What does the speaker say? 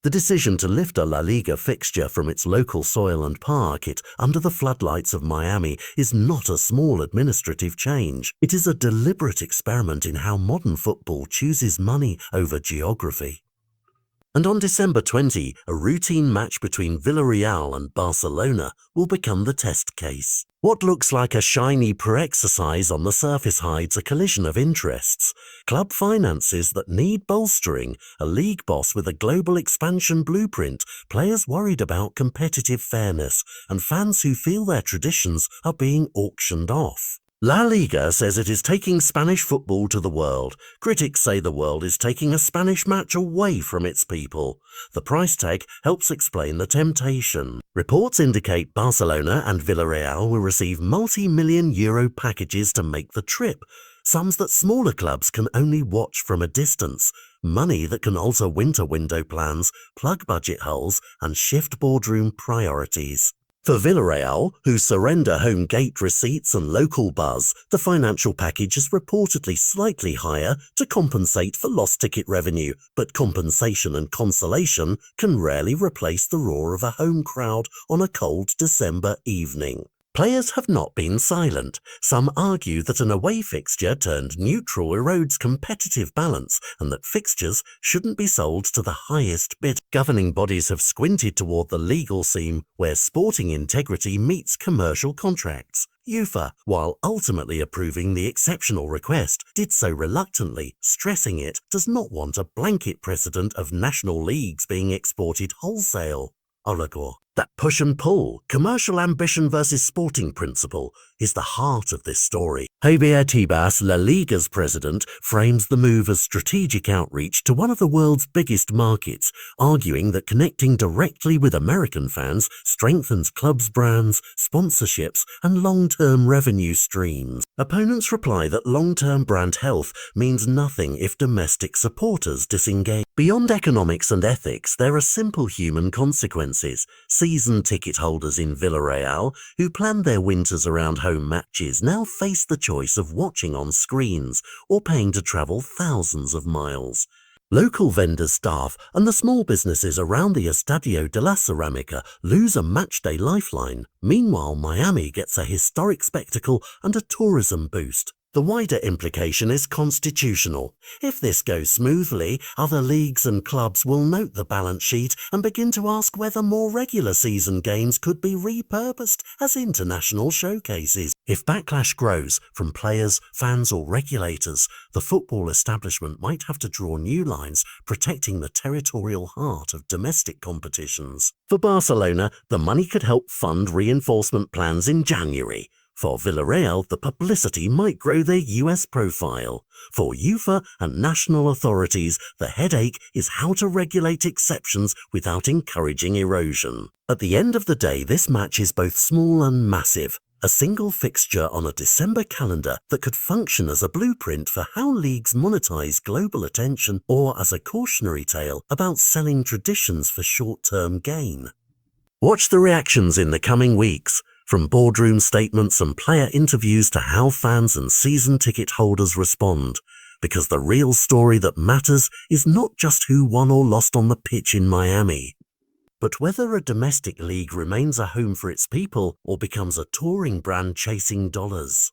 The decision to lift a LaLiga fixture from its local soil and park it under the floodlights of Miami is not a small administrative change. It is a deliberate experiment in how modern football chooses money over geography. And on December 20, a routine match between Villarreal and Barcelona will become the test case. What looks like a shiny pre-exercise on the surface hides a collision of interests. Club finances that need bolstering, a league boss with a global expansion blueprint, players worried about competitive fairness, and fans who feel their traditions are being auctioned off. La Liga says it is taking Spanish football to the world. Critics say the world is taking a Spanish match away from its people. The price tag helps explain the temptation. Reports indicate Barcelona and Villarreal will receive multi-million euro packages to make the trip, sums that smaller clubs can only watch from a distance, money that can alter winter window plans, plug budget holes, and shift boardroom priorities. For Villarreal, who surrender home gate receipts and local buzz, the financial package is reportedly slightly higher to compensate for lost ticket revenue, but compensation and consolation can rarely replace the roar of a home crowd on a cold December evening. Players have not been silent. Some argue that an away fixture turned neutral erodes competitive balance and that fixtures shouldn't be sold to the highest bid. Governing bodies have squinted toward the legal seam where sporting integrity meets commercial contracts. UEFA, while ultimately approving the exceptional request, did so reluctantly, stressing it does not want a blanket precedent of national leagues being exported wholesale. Oligor. That push and pull, commercial ambition versus sporting principle, is the heart of this story. Javier Tebas, La Liga's president, frames the move as strategic outreach to one of the world's biggest markets, arguing that connecting directly with American fans strengthens clubs' brands, sponsorships, and long-term revenue streams. Opponents reply that long-term brand health means nothing if domestic supporters disengage. Beyond economics and ethics, there are simple human consequences. Season ticket holders in Villarreal, who planned their winters around home matches, now face the choice of watching on screens or paying to travel thousands of miles. Local vendors, staff, and the small businesses around the Estadio de la Ceramica lose a matchday lifeline. Meanwhile, Miami gets a historic spectacle and a tourism boost. The wider implication is constitutional. If this goes smoothly, other leagues and clubs will note the balance sheet and begin to ask whether more regular season games could be repurposed as international showcases. If backlash grows from players, fans, or regulators, the football establishment might have to draw new lines protecting the territorial heart of domestic competitions. For Barcelona, the money could help fund reinforcement plans in January. For Villarreal, the publicity might grow their US profile. For UEFA and national authorities, the headache is how to regulate exceptions without encouraging erosion. At the end of the day, this match is both small and massive. A single fixture on a December calendar that could function as a blueprint for how leagues monetize global attention or as a cautionary tale about selling traditions for short-term gain. Watch the reactions in the coming weeks. From boardroom statements and player interviews to how fans and season ticket holders respond. Because the real story that matters is not just who won or lost on the pitch in Miami, but whether a domestic league remains a home for its people or becomes a touring brand chasing dollars.